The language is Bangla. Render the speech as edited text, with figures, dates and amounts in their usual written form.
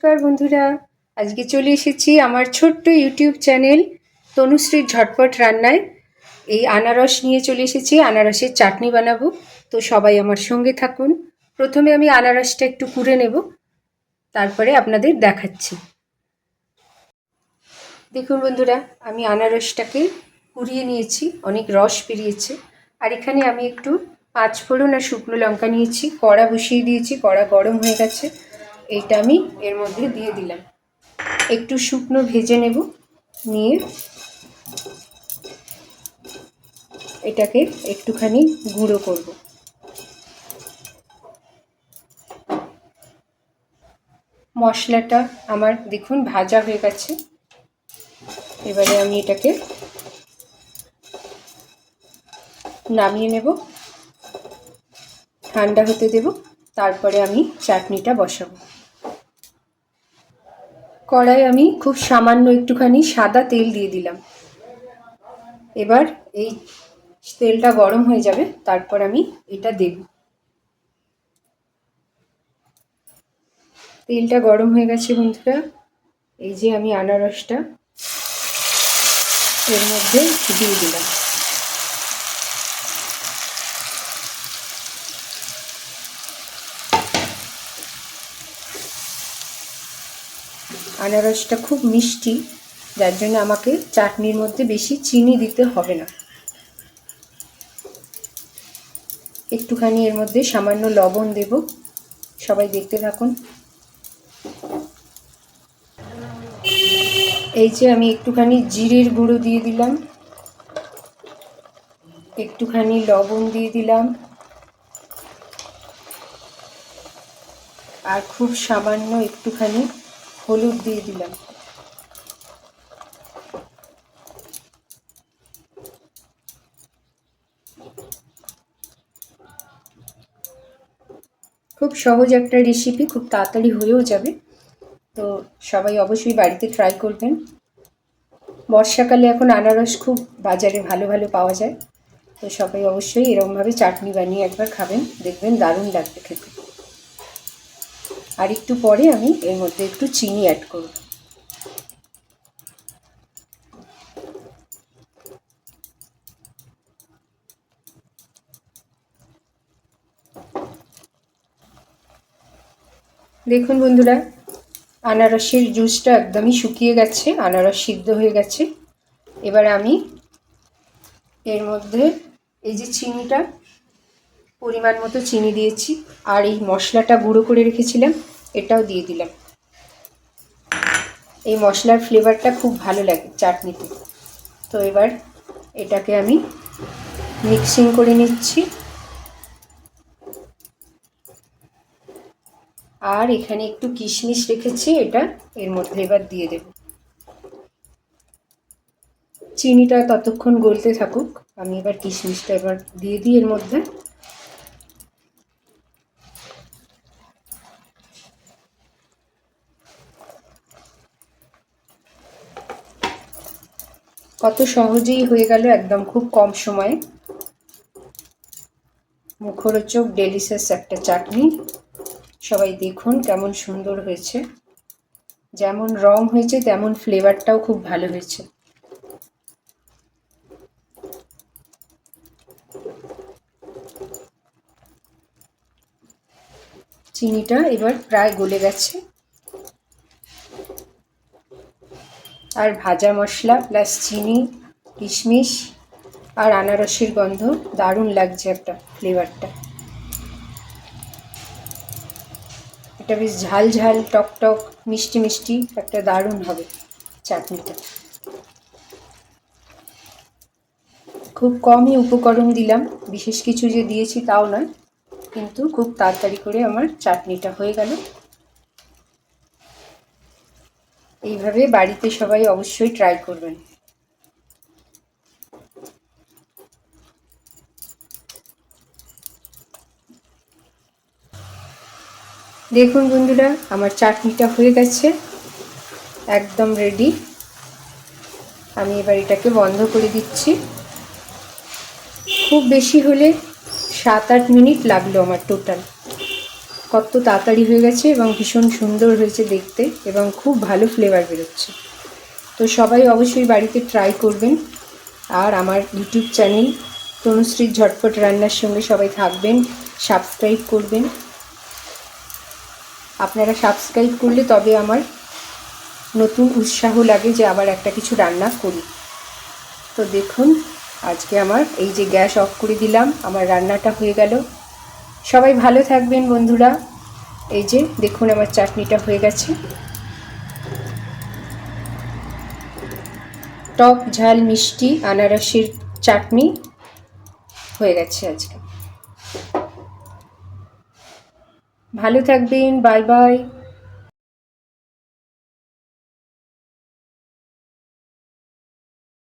নমস্কার বন্ধুরা, আজকে চলে এসেছি আমার ছোট্ট ইউটিউব চ্যানেল তনুশ্রীর ঝটপট রান্নায়। এই আনারস নিয়ে চলে এসেছি, আনারসের চাটনি বানাবো। তো সবাই আমার সঙ্গে থাকুন। প্রথমে আমি আনারসটা একটু কুড়ে নেব, তারপরে আপনাদের দেখাচ্ছি। দেখুন বন্ধুরা, আমি আনারসটাকে কুড়িয়ে নিয়েছি, অনেক রস বেরিয়েছে। আর এখানে আমি একটু 5 ফোড়ন আর শুকনো লঙ্কা নিয়েছি, কড়া বসিয়ে দিয়েছি, কড়া গরম হয়ে গেছে। এইটা আমি এর মধ্যে দিয়ে দিলাম, একটু শুকনো ভেজে নেব। নিয়ে এটাকে একটুখানি গুঁড়ো করব। মশলাটা আমার দেখুন ভাজা হয়ে গেছে। এবারে আমি এটাকে নামিয়ে নেব, ঠান্ডা হতে দেব, তারপরে আমি চাটনিটা বসাবো। কড়াই আমি খুব সামান্য একটুখানি সাদা তেল দিয়ে দিলাম। এবার এই তেলটা গরম হয়ে যাবে, তারপর আমি এটা দেব। তেলটা গরম হয়ে গেছে বন্ধুরা, এই যে আমি আনারসটা এর মধ্যে দিয়ে দিলাম। আনারসটা খুব মিষ্টি, যার জন্য আমাকে চাটনির মধ্যে বেশি চিনি দিতে হবে না। একটুখানি এর মধ্যে সামান্য লবণ দেব, সবাই দেখতে থাকুন। এই যে আমি একটুখানি জিরের গুঁড়ো দিয়ে দিলাম, একটুখানি লবণ দিয়ে দিলাম, আর খুব সামান্য একটুখানি হলুদ দিয়ে দিলাম। খুব সহজ একটা রেসিপি, খুব তাড়াতাড়ি হয়েও যাবে। তো সবাই অবশ্যই বাড়িতে ট্রাই করবেন। বর্ষাকালে এখন আনারস খুব বাজারে ভালো ভালো পাওয়া যায়। তো সবাই অবশ্যই এরকমভাবে চাটনি বানিয়ে একবার খাবেন, দেখবেন দারুণ লাগবে খেতে। আর একটু পরে আমি এর মধ্যে একটু চিনি অ্যাড করব। দেখুন বন্ধুরা, আনারসের জুসটা একদমই শুকিয়ে গেছে, আনারস সিদ্ধ হয়ে গেছে। এবার আমি এর মধ্যে এই যে চিনিটা, পরিমাণ মতো চিনি দিয়েছি, আর এই মশলাটা গুঁড়ো করে রেখেছিলাম এটাও দিয়ে দিলাম। এই মশলার ফ্লেভারটা খুব ভালো লাগে চাটনিতে। তো এবার এটাকে আমি মিক্সিং করে নিচ্ছি। আর এখানে একটু কিশমিশ রেখেছি, এটা এর মধ্যে এবার দিয়ে দেব। চিনিটা ততক্ষণ গলতে থাকুক, আমি এবার কিশমিশটা এবার দিয়ে দিই এর মধ্যে। কত সহজেই হয়ে গেল, একদম খুব কম সময়ে। মুখরোচক ডেলিশিয়াস একটা চাটনি। সবাই দেখুন কেমন সুন্দর হয়েছে, যেমন রং হয়েছে তেমন ফ্লেভারটাও খুব ভালো হয়েছে। চিনিটা এবার প্রায় গলে গেছে, আর ভাজা মশলা প্লাস চিনি, কিশমিশ আর আনারসের গন্ধ দারুণ লাগছে, একটা ফ্লেভারটা। এটা বেশ ঝাল ঝাল, টক টক, মিষ্টি মিষ্টি, একটা দারুণ হবে চাটনিটা। খুব কমই উপকরণ দিলাম, বিশেষ কিছু যে দিয়েছি তাও নয়, কিন্তু খুব তাড়াতাড়ি করে আমার চাটনিটা হয়ে গেল। এইভাবে বাড়িতে সবাই অবশ্যই ট্রাই করবেন। দেখুন বন্ধুরা, আমার চাটনিটা হয়ে গেছে, একদম রেডি। আমি এবার এটাকে বন্ধ করে দিচ্ছি। খুব বেশি হলে 7-8 মিনিট লাগলো আমার টোটাল। কত তাড়াতাড়ি হয়ে গেছে এবং ভীষণ সুন্দর হয়েছে দেখতে এবং খুব ভালো ফ্লেভার বেরোচ্ছে। তো সবাই অবশ্যই বাড়িতে ট্রাই করবেন। আর আমার ইউটিউব চ্যানেল তনুশ্রীর ঝটপট রান্নার সঙ্গে সবাই থাকবেন, সাবস্ক্রাইব করবেন। আপনারা সাবস্ক্রাইব করলে তবে আমার নতুন উৎসাহ লাগে যে আবার একটা কিছু রান্না করি। তো দেখুন আজকে আমার এই যে গ্যাস অফ করে দিলাম, আমার রান্নাটা হয়ে গেল। সবাই ভালো থাকবেন বন্ধুরা। এই যে দেখুন আমার চাটনিটা হয়ে গেছে, টক ঝাল মিষ্টি আনারসের চাটনি হয়ে গেছে আজকে। ভালো থাকবেন, বাই বাই।